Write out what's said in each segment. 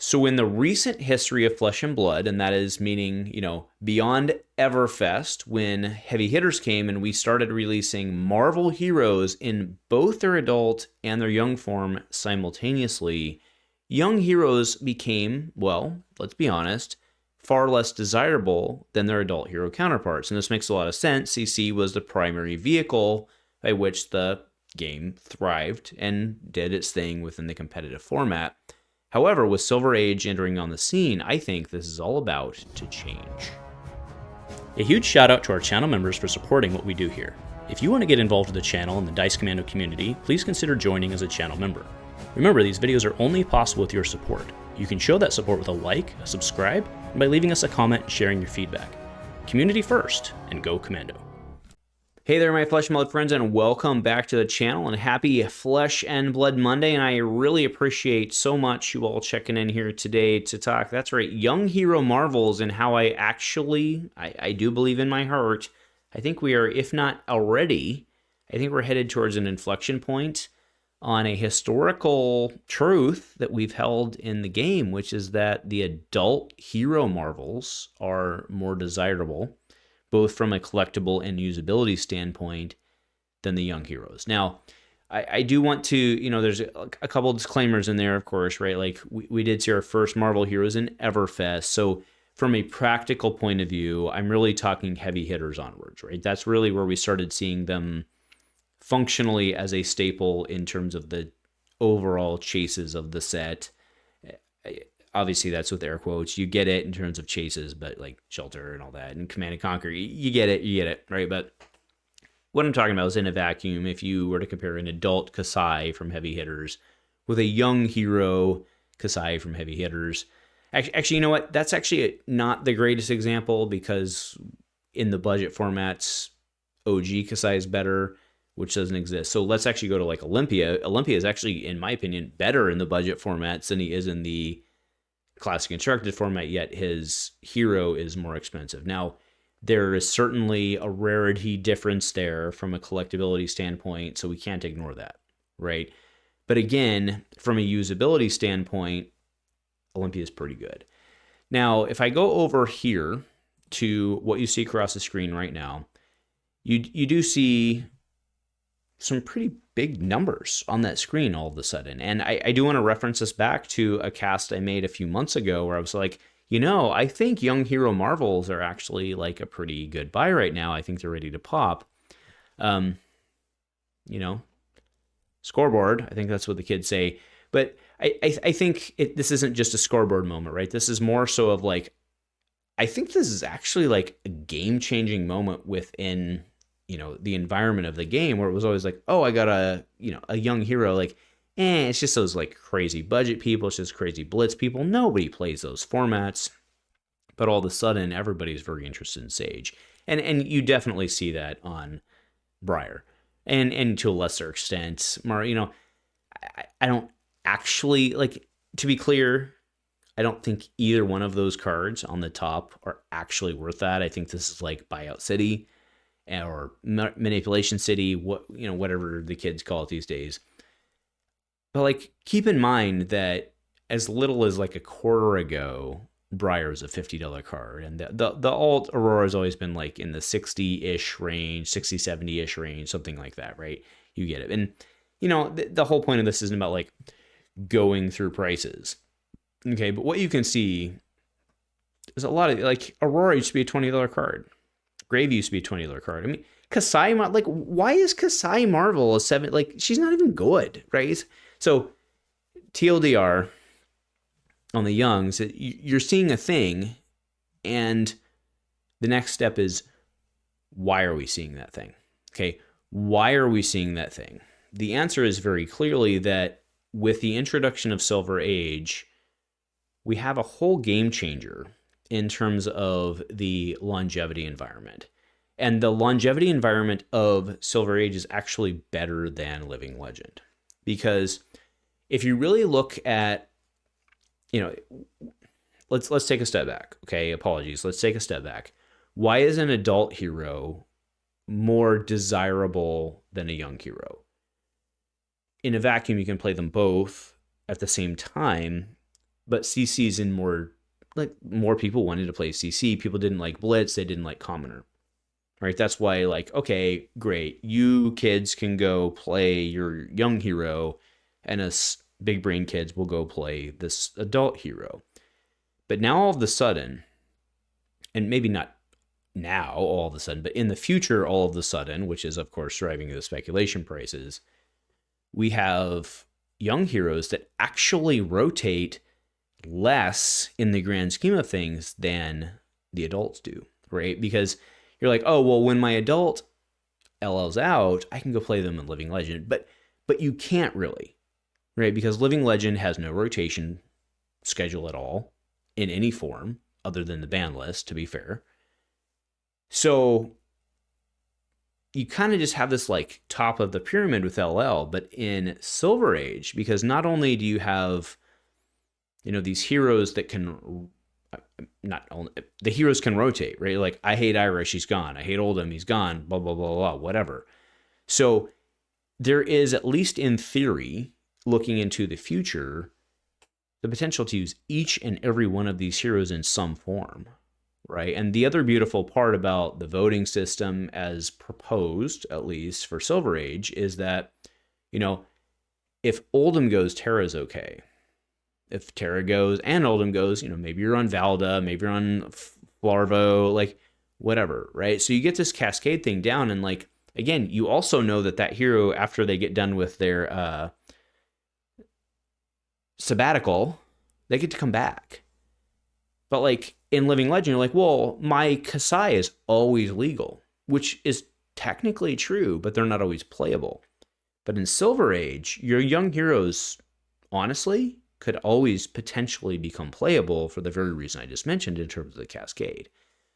So in the recent history of Flesh and Blood, and that is meaning, beyond Everfest, when heavy hitters came and we started releasing Marvel heroes in both their adult and their young form simultaneously, young heroes became, well, let's be honest, far less desirable than their adult hero counterparts. And this makes a lot of sense. CC was the primary vehicle by which the game thrived and did its thing within the competitive format. However, with Silver Age entering on the scene, I think this is all about to change. A huge shout out to our channel members for supporting what we do here. If you want to get involved with the channel and the Dice Commando community, please consider joining as a channel member. Remember, these videos are only possible with your support. You can show that support with a like, a subscribe, and by leaving us a comment and sharing your feedback. Community first, and go Commando. Hey there, my Flesh and Blood friends, and welcome back to the channel, and happy Flesh and Blood Monday, and I really appreciate so much you all checking in here today to talk, that's right, Young Hero Marvels, and how I do believe in my heart, I think we are, if not already, I think we're headed towards an inflection point on a historical truth that we've held in the game, which is that the adult hero Marvels are more desirable, both from a collectible and usability standpoint, than the young heroes. Now, I do want to, there's a couple of disclaimers in there, of course, right? Like, we did see our first Marvel heroes in Everfest, so from a practical point of view, I'm really talking heavy hitters onwards, right? That's really where we started seeing them functionally as a staple in terms of the overall chases of the set. Obviously, that's with air quotes. You get it in terms of chases, but like Shelter and all that, and Command and Conquer, you get it, right? But what I'm talking about is in a vacuum, if you were to compare an adult Kassai from Heavy Hitters with a young hero Kassai from Heavy Hitters. Actually, you know what? That's actually not the greatest example, because in the budget formats, OG Kassai is better, which doesn't exist. So let's actually go to like Olympia. Olympia is actually, in my opinion, better in the budget formats than he is in the classic constructed format, yet his hero is more expensive. Now, there is certainly a rarity difference there from a collectability standpoint, so we can't ignore that, right? But again, from a usability standpoint, Olympia is pretty good. Now, if I go over here to what you see across the screen right now, you do see some pretty big numbers on that screen all of a sudden. And I do want to reference this back to a cast I made a few months ago where I was like, I think Young Hero Marvels are actually like a pretty good buy right now. I think they're ready to pop. Scoreboard, I think that's what the kids say. But I think this isn't just a scoreboard moment, right? This is more so of like, I think this is actually like a game-changing moment within the environment of the game, where it was always like, oh, I got a young hero, like, it's just those like crazy budget people, it's just crazy Blitz people. Nobody plays those formats. But all of a sudden, everybody's very interested in Sage. And you definitely see that on Briar. And to a lesser extent, I don't actually, like, to be clear, I don't think either one of those cards on the top are actually worth that. I think this is like Buyout City or Manipulation City, whatever the kids call it these days. But like, keep in mind that as little as like a quarter ago, Briar is a $50 card, and the alt Aurora has always been like in the 60-ish range, 60, 70-ish range, something like that, right? You get it. And the whole point of this isn't about like going through prices, okay? But what you can see is a lot of, like, Aurora used to be a $20 card. Grave used to be a $20 card. I mean, Kassai, like, why is Kassai Marvel a 7? Like, she's not even good, right? So, TLDR on the youngs, you're seeing a thing, and the next step is, why are we seeing that thing? Okay, why are we seeing that thing? The answer is very clearly that with the introduction of Silver Age, we have a whole game changer in terms of the longevity environment. And the longevity environment of Silver Age is actually better than Living Legend. Because if you really look at, let's take a step back. Okay, apologies. Let's take a step back. Why is an adult hero more desirable than a young hero? In a vacuum, you can play them both at the same time, but CC's in more, like, more people wanted to play CC. People didn't like Blitz. They didn't like Commoner. Right? That's why, like, okay, great. You kids can go play your young hero, and us big brain kids will go play this adult hero. But now all of a sudden, and maybe not now all of a sudden, but in the future all of a sudden, which is of course driving the speculation prices, we have young heroes that actually rotate less in the grand scheme of things than the adults do, right? Because you're like, oh, well, when my adult LL's out, I can go play them in Living Legend, but you can't really, right? Because Living Legend has no rotation schedule at all in any form other than the ban list, to be fair. So you kind of just have this like top of the pyramid with LL, but in Silver Age, because not only do you have, these heroes that can, not only the heroes can rotate, right? Like, I hate Ira, she's gone. I hate Oldhim, he's gone, blah, blah, blah, blah, whatever. So there is, at least in theory, looking into the future, the potential to use each and every one of these heroes in some form, right? And the other beautiful part about the voting system as proposed, at least for Silver Age, is that, if Oldhim goes, Terra's okay. If Terra goes and Oldhim goes, maybe you're on Valda, maybe you're on Flarvo, like whatever, right? So you get this cascade thing down, and like, again, you also know that hero, after they get done with their sabbatical, they get to come back. But like in Living Legend, you're like, well, my Kassai is always legal, which is technically true, but they're not always playable. But in Silver Age, your young heroes, honestly, could always potentially become playable for the very reason I just mentioned in terms of the cascade.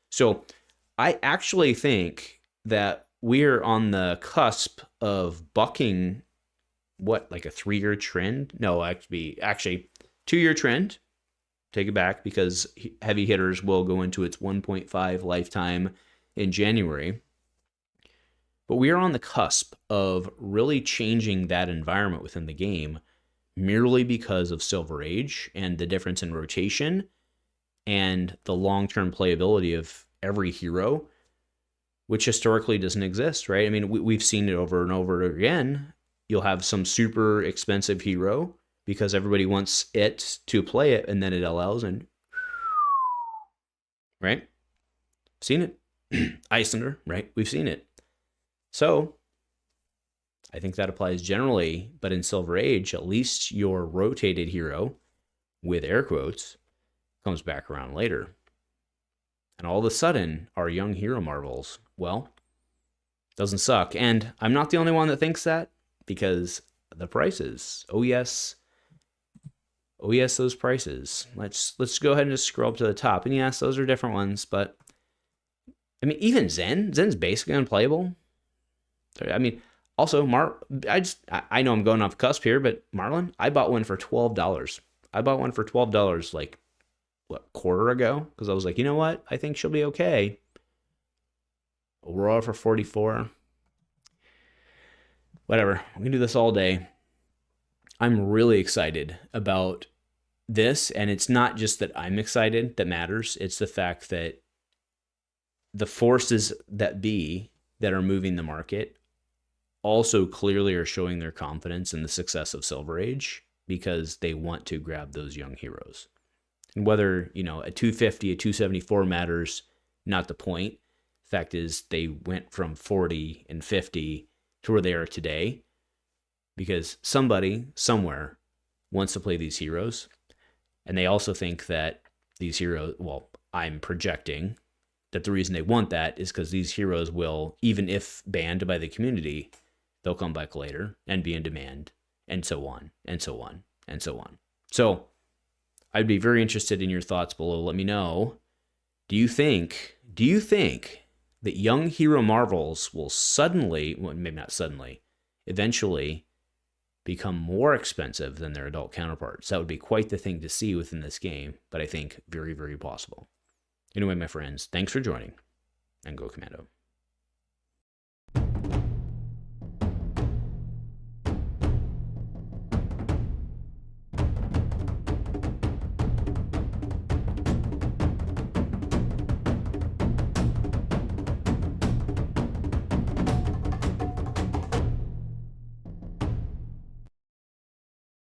So I actually think that we're on the cusp of bucking like a 3-year trend? No, actually 2-year trend. Take it back, because Heavy Hitters will go into its 1.5 lifetime in January. But we are on the cusp of really changing that environment within the game, merely because of Silver Age and the difference in rotation and the long-term playability of every hero, which historically doesn't exist, right? I mean, we've seen it over and over again. You'll have some super expensive hero because everybody wants it to play it, and then it LLs, and right? Seen it. Icelander, right? We've seen it. So I think that applies generally, but in Silver Age, at least your rotated hero, with air quotes, comes back around later. And all of a sudden, our young hero marvels, well, doesn't suck. And I'm not the only one that thinks that, because the prices, oh yes, those prices. Let's go ahead and just scroll up to the top. And yes, those are different ones, but I mean, even Zen's basically unplayable. I mean, also, I know I'm going off cusp here, but Marlin, I bought one for $12. I bought one for $12 like, quarter ago? Because I was like, you know what? I think she'll be okay. Aurora for $44. Whatever. We can do this all day. I'm really excited about this, and it's not just that I'm excited that matters. It's the fact that the forces that be that are moving the market also clearly are showing their confidence in the success of Silver Age, because they want to grab those young heroes. And whether, a 250, a 274 matters, not the point. Fact is, they went from 40 and 50 to where they are today because somebody, somewhere, wants to play these heroes. And they also think that these heroes, well, I'm projecting that the reason they want that is because these heroes will, even if banned by the community, they'll come back later and be in demand, and so on, and so on, and so on. So I'd be very interested in your thoughts below. Let me know. Do you think that young hero marvels will suddenly, well, maybe not suddenly, eventually become more expensive than their adult counterparts? That would be quite the thing to see within this game, but I think very, very possible. Anyway, my friends, thanks for joining, and go Commando.